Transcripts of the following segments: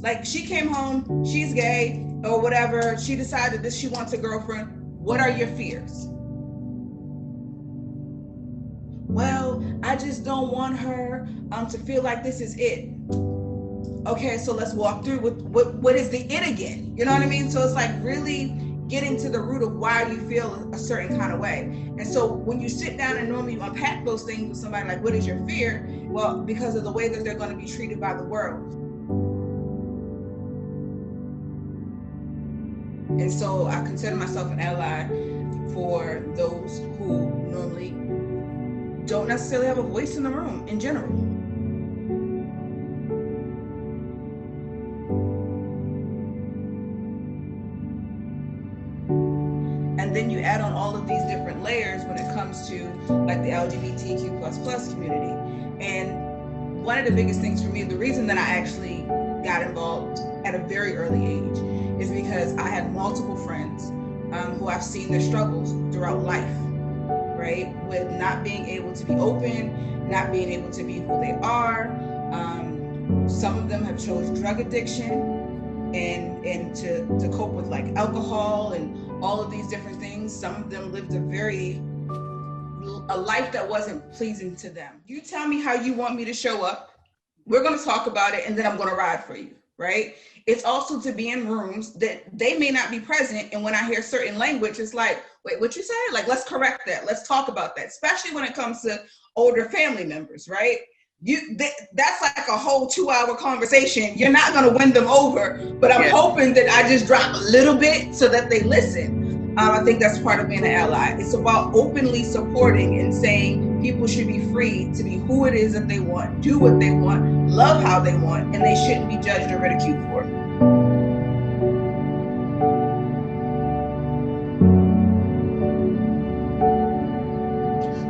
Like, she came home, she's gay or whatever, she decided that she wants a girlfriend. What are your fears? Well, I just don't want her to feel like this is it. Okay, so let's walk through what is the it again? You know what I mean? So it's like really getting to the root of why you feel a certain kind of way. And so when you sit down and normally you unpack those things with somebody, like, what is your fear? Well, because of the way that they're going to be treated by the world. And so I consider myself an ally for those who normally don't necessarily have a voice in the room in general. And then you add on all of these different layers when it comes to like the LGBTQ++ community. And one of the biggest things for me, the reason that I actually got involved at a very early age is because I had multiple friends who I've seen their struggles throughout life, right? With not being able to be open, not being able to be who they are. Some of them have chose drug addiction and to cope with like alcohol and all of these different things. Some of them lived a life that wasn't pleasing to them. You tell me how you want me to show up. We're going to talk about it, and then I'm going to ride for you, right? It's also to be in rooms that they may not be present. And when I hear certain language, it's like, wait, what you say? Like, let's correct that. Let's talk about that, especially when it comes to older family members, right? That's like a whole 2-hour conversation. You're not going to win them over, but I'm hoping that I just drop a little bit so that they listen. I think that's part of being an ally. It's about openly supporting and saying people should be free to be who it is that they want, do what they want, love how they want, and they shouldn't be judged or ridiculed for it.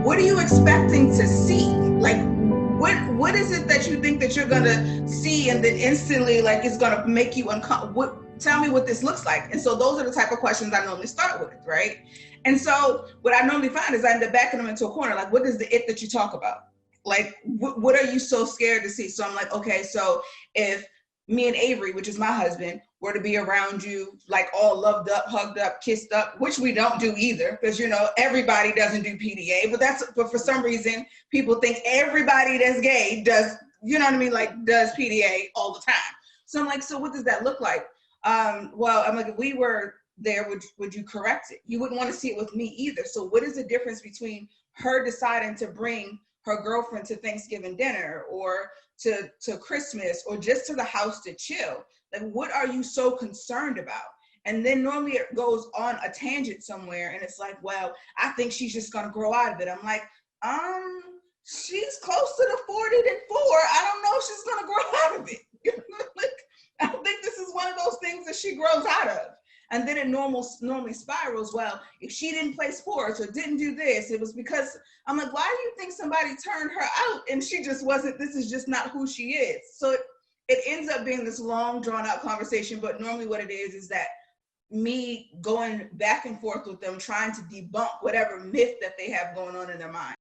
What are you expecting to see? Like, what is it that you think that you're gonna see and then instantly like it's gonna make you uncomfortable? Tell me what this looks like. And so those are the type of questions I normally start with, right? And so what I normally find is I end up backing them into a corner. Like, what is the it that you talk about? Like, what are you so scared to see? So I'm like, okay, so if me and Avery, which is my husband, were to be around you, like all loved up, hugged up, kissed up, which we don't do either, because everybody doesn't do PDA, but for some reason people think everybody that's gay does, you know what I mean, like does PDA all the time. So I'm like, so what does that look like? Well, I'm like, if we were there, would you correct it? You wouldn't want to see it with me either. So what is the difference between her deciding to bring her girlfriend to Thanksgiving dinner or to Christmas or just to the house to chill? Like, what are you so concerned about? And then normally it goes on a tangent somewhere and it's like, well, I think she's just gonna grow out of it. I'm like, she's close to the 40 and 4. I don't know if she's gonna grow out of it. Like, I don't think this is one of those things that she grows out of. And then it normally spirals. Well, if she didn't play sports or didn't do this, it was because, I'm like, why do you think somebody turned her out and she just wasn't, this is just not who she is. So it ends up being this long drawn out conversation, but normally what it is that me going back and forth with them, trying to debunk whatever myth that they have going on in their mind.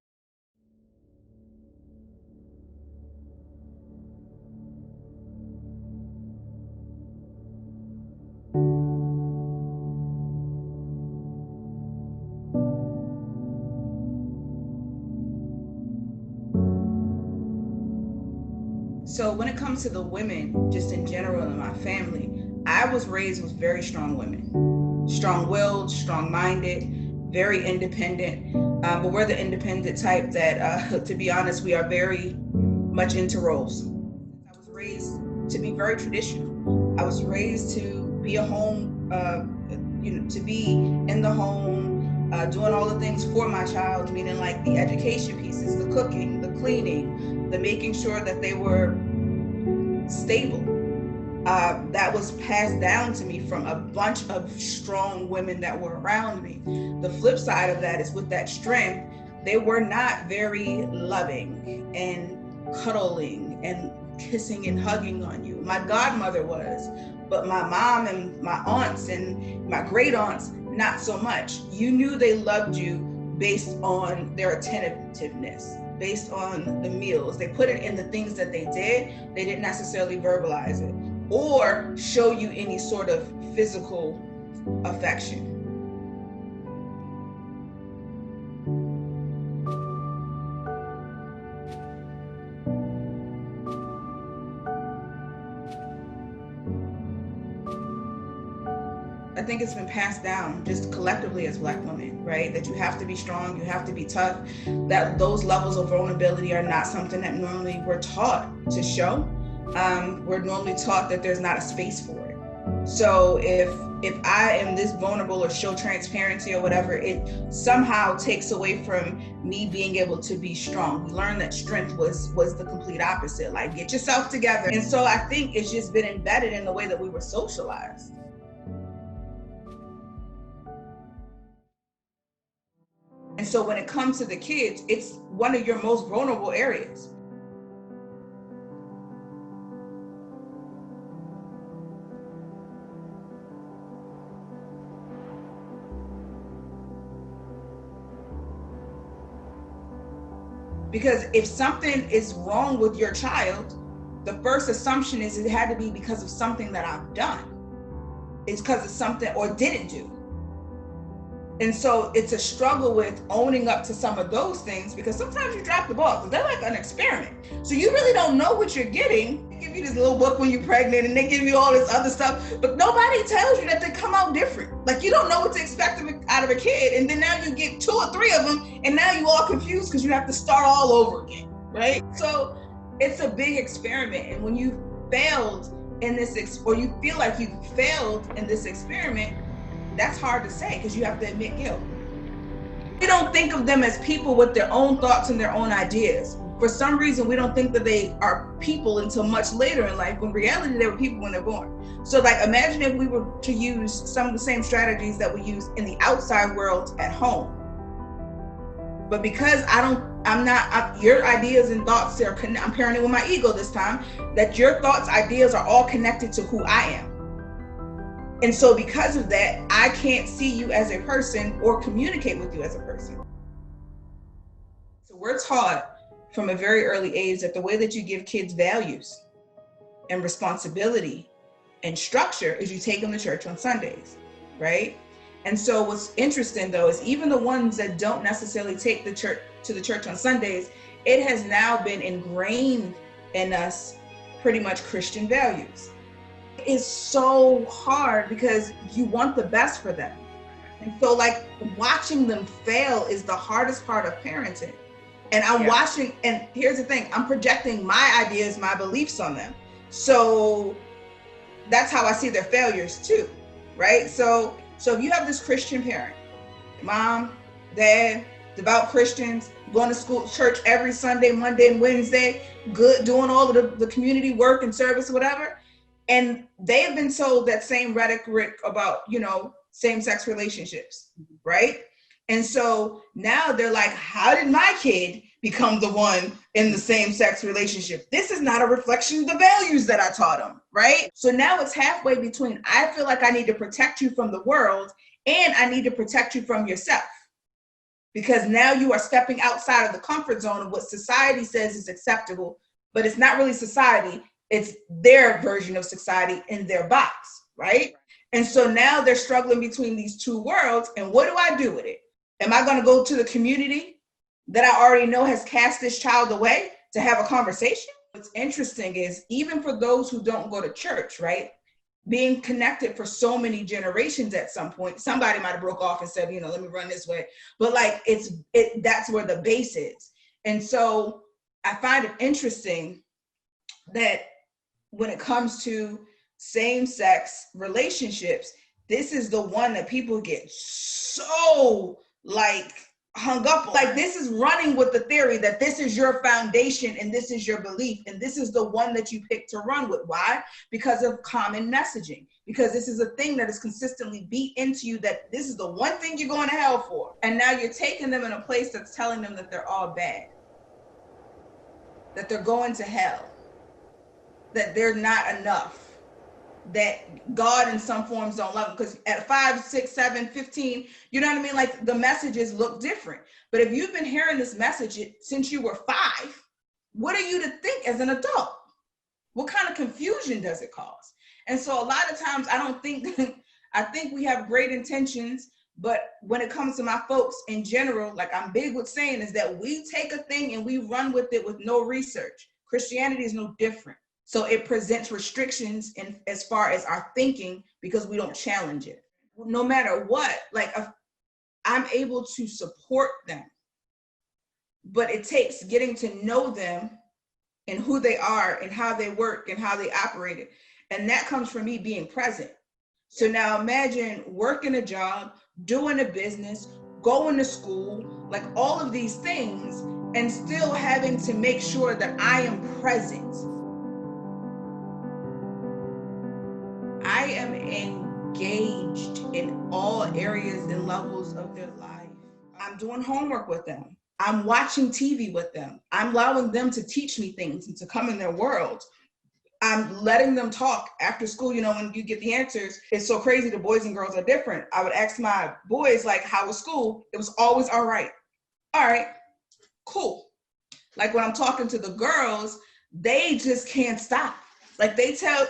So when it comes to the women, just in general in my family, I was raised with very strong women, strong-willed, strong-minded, very independent. But we're the independent type that, to be honest, we are very much into roles. I was raised to be very traditional. I was raised to be a home, to be in the home, doing all the things for my child, meaning like the education pieces, the cooking, the cleaning, the making sure that they were stable. That was passed down to me from a bunch of strong women that were around me. The flip side of that is with that strength, they were not very loving and cuddling and kissing and hugging on you. My godmother was, but my mom and my aunts and my great aunts, not so much. You knew they loved you based on their attentiveness, based on the meals. They put it in the things that they did. They didn't necessarily verbalize it. or show you any sort of physical affection. I think it's been passed down just collectively as Black women, right? That you have to be strong, you have to be tough, that those levels of vulnerability are not something that normally we're taught to show. We're normally taught that there's not a space for it. So if I am this vulnerable or show transparency or whatever, it somehow takes away from me being able to be strong. We learned that strength was the complete opposite, like get yourself together. And so I think it's just been embedded in the way that we were socialized. And so when it comes to the kids, it's one of your most vulnerable areas. Because if something is wrong with your child, the first assumption is it had to be because of something that I've done. It's because of something or didn't do. And so it's a struggle with owning up to some of those things, because sometimes you drop the ball because they're like an experiment. So you really don't know what you're getting. They give you this little book when you're pregnant and they give you all this other stuff, but nobody tells you that they come out different. Like you don't know what to expect out of a kid. And then now you get 2 or 3 of them and now you all confused because you have to start all over again, right? So it's a big experiment. And when you failed in this, or you feel like you failed in this experiment, that's hard to say because you have to admit guilt. We don't think of them as people with their own thoughts and their own ideas. For some reason, we don't think that they are people until much later in life, when in reality, they were people when they're born. So like, imagine if we were to use some of the same strategies that we use in the outside world at home. But because your ideas and thoughts are I'm parenting with my ego this time, that your thoughts, ideas are all connected to who I am. And so because of that, I can't see you as a person or communicate with you as a person. So we're taught from a very early age that the way that you give kids values and responsibility and structure is you take them to church on Sundays, right? And so what's interesting though is even the ones that don't necessarily take the church to the church on Sundays, it has now been ingrained in us pretty much Christian values. Is so hard because you want the best for them. And so like watching them fail is the hardest part of parenting. And I'm watching, and here's the thing, I'm projecting my ideas, my beliefs on them. So that's how I see their failures too, right? So if you have this Christian parent, mom, dad, devout Christians, going to school, church every Sunday, Monday and Wednesday, good, doing all of the community work and service, whatever, and they have been told that same rhetoric about, same-sex relationships, right? And so now they're like, how did my kid become the one in the same-sex relationship? This is not a reflection of the values that I taught them, right? So now it's halfway between, I feel like I need to protect you from the world and I need to protect you from yourself. Because now you are stepping outside of the comfort zone of what society says is acceptable, but it's not really society. It's their version of society in their box, right? And so now they're struggling between these two worlds. And what do I do with it? Am I going to go to the community that I already know has cast this child away to have a conversation? What's interesting is even for those who don't go to church, right? Being connected for so many generations at some point, somebody might have broke off and said, let me run this way. But like, that's where the base is. And so I find it interesting that when it comes to same-sex relationships, this is the one that people get so like hung up on. Like this is running with the theory that this is your foundation and this is your belief and this is the one that you pick to run with. Why? Because of common messaging. Because this is a thing that is consistently beat into you that this is the one thing you're going to hell for. And now you're taking them in a place that's telling them that they're all bad, that they're going to hell, that they're not enough, that God in some forms don't love them. Because at 5, 6, 7, 15, you know what I mean? Like the messages look different. But if you've been hearing this message since you were 5, what are you to think as an adult? What kind of confusion does it cause? And so a lot of times I don't think, I think we have great intentions, but when it comes to my folks in general, like I'm big with saying, is that we take a thing and we run with it with no research. Christianity is no different. So it presents restrictions in as far as our thinking because we don't challenge it. No matter what, like I'm able to support them, but it takes getting to know them and who they are and how they work and how they operate it. And that comes from me being present. So now imagine working a job, doing a business, going to school, like all of these things, and still having to make sure that I am present. I am engaged in all areas and levels of their life. I'm doing homework with them. I'm watching TV with them. I'm allowing them to teach me things and to come in their world. I'm letting them talk after school. You know, when you get the answers, it's so crazy. The boys and girls are different. I would ask my boys, like, how was school? It was always all right. All right, cool. Like when I'm talking to the girls, they just can't stop. Like they tell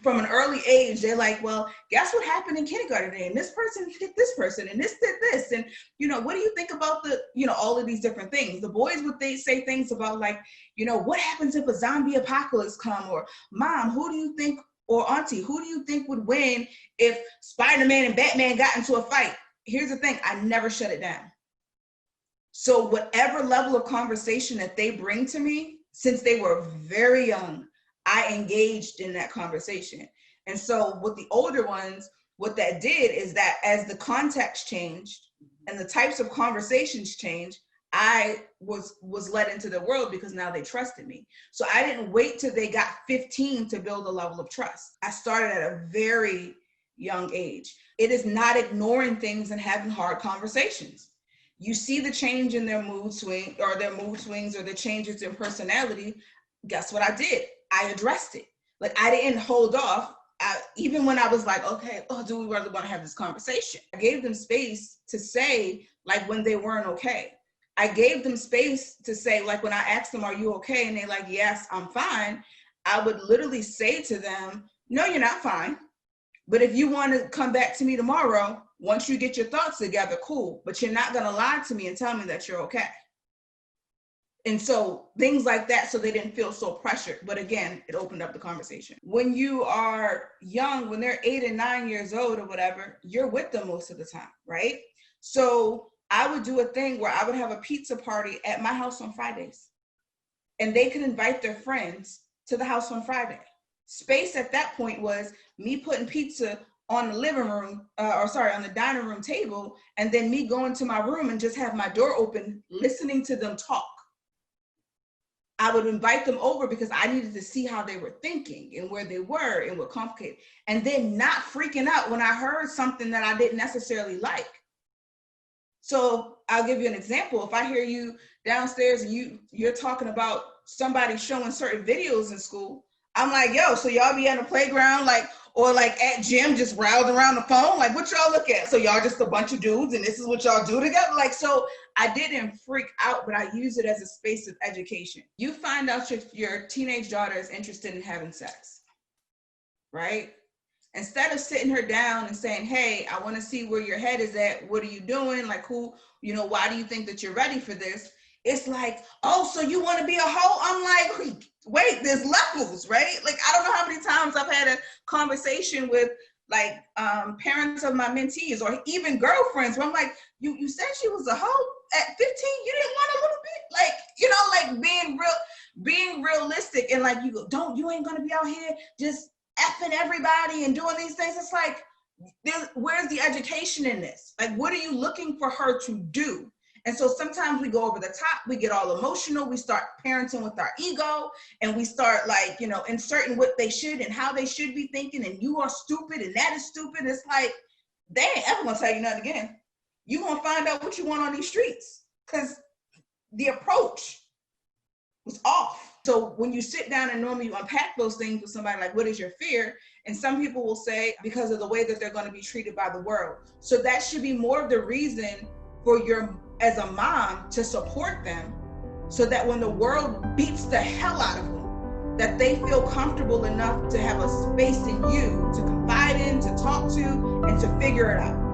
from an early age, they're like, well, guess what happened in kindergarten today? And this person hit this person and this did this. And, you know, what do you think about the, you know, all of these different things? The boys would say things about like, you know, what happens if a zombie apocalypse come? Or mom, who do you think, or auntie, who do you think would win if Spider-Man and Batman got into a fight? Here's the thing, I never shut it down. So whatever level of conversation that they bring to me, since they were very young, I engaged in that conversation. And so with the older ones, what that did is that as the context changed and the types of conversations changed, I was let into the world because now they trusted me. So I didn't wait till they got 15 to build a level of trust. I started at a very young age. It is not ignoring things and having hard conversations. You see the change in their mood swing or their mood swings or the changes in personality. Guess what I did? I addressed it. Like I didn't hold off. Even when I was like, okay, do we really want to have this conversation? I gave them space to say like when they weren't okay. I gave them space to say like when I asked them, are you okay? And they're like, yes, I'm fine. I would literally say to them, no, you're not fine. But if you want to come back to me tomorrow, once you get your thoughts together, cool. But you're not going to lie to me and tell me that you're okay. And so things like that, so they didn't feel so pressured. But again, it opened up the conversation. When you are young, when they're 8 and 9 years old or whatever, you're with them most of the time, right? So I would do a thing where I would have a pizza party at my house on Fridays. And they could invite their friends to the house on Friday. Space at that point was me putting pizza on the living room, on the dining room table, and then me going to my room and just have my door open, listening to them talk. I would invite them over because I needed to see how they were thinking and where they were and what complicated. And then not freaking out when I heard something that I didn't necessarily like. So I'll give you an example. If I hear you downstairs and you're talking about somebody showing certain videos in school, I'm like, yo, so y'all be at the playground, like, or like at gym, just browsing around the phone? Like, what y'all look at? So y'all just a bunch of dudes and this is what y'all do together? Like, so I didn't freak out, but I use it as a space of education. You find out your teenage daughter is interested in having sex, right? Instead of sitting her down and saying, hey, I want to see where your head is at. What are you doing? Like, who, you know, why do you think that you're ready for this? It's like, oh, so you want to be a hoe? I'm like, wait, there's levels, right? Like, I don't know how many times I've had a conversation with like parents of my mentees or even girlfriends where I'm like, you said she was a hoe at 15, you didn't want a little bit? Like, you know, like being realistic and like, you ain't gonna be out here just effing everybody and doing these things. It's like, where's the education in this? Like, what are you looking for her to do? And so sometimes we go over the top, we get all emotional, we start parenting with our ego, and we start like, you know, inserting what they should and how they should be thinking, and you are stupid and that is stupid. It's like, they ain't ever gonna tell you nothing again. You're gonna find out what you want on these streets because the approach was off. So when you sit down and normally you unpack those things with somebody like, what is your fear? And some people will say, because of the way that they're gonna be treated by the world. So that should be more of the reason for as a mom to support them so that when the world beats the hell out of them, that they feel comfortable enough to have a space in you to confide in, to talk to, and to figure it out.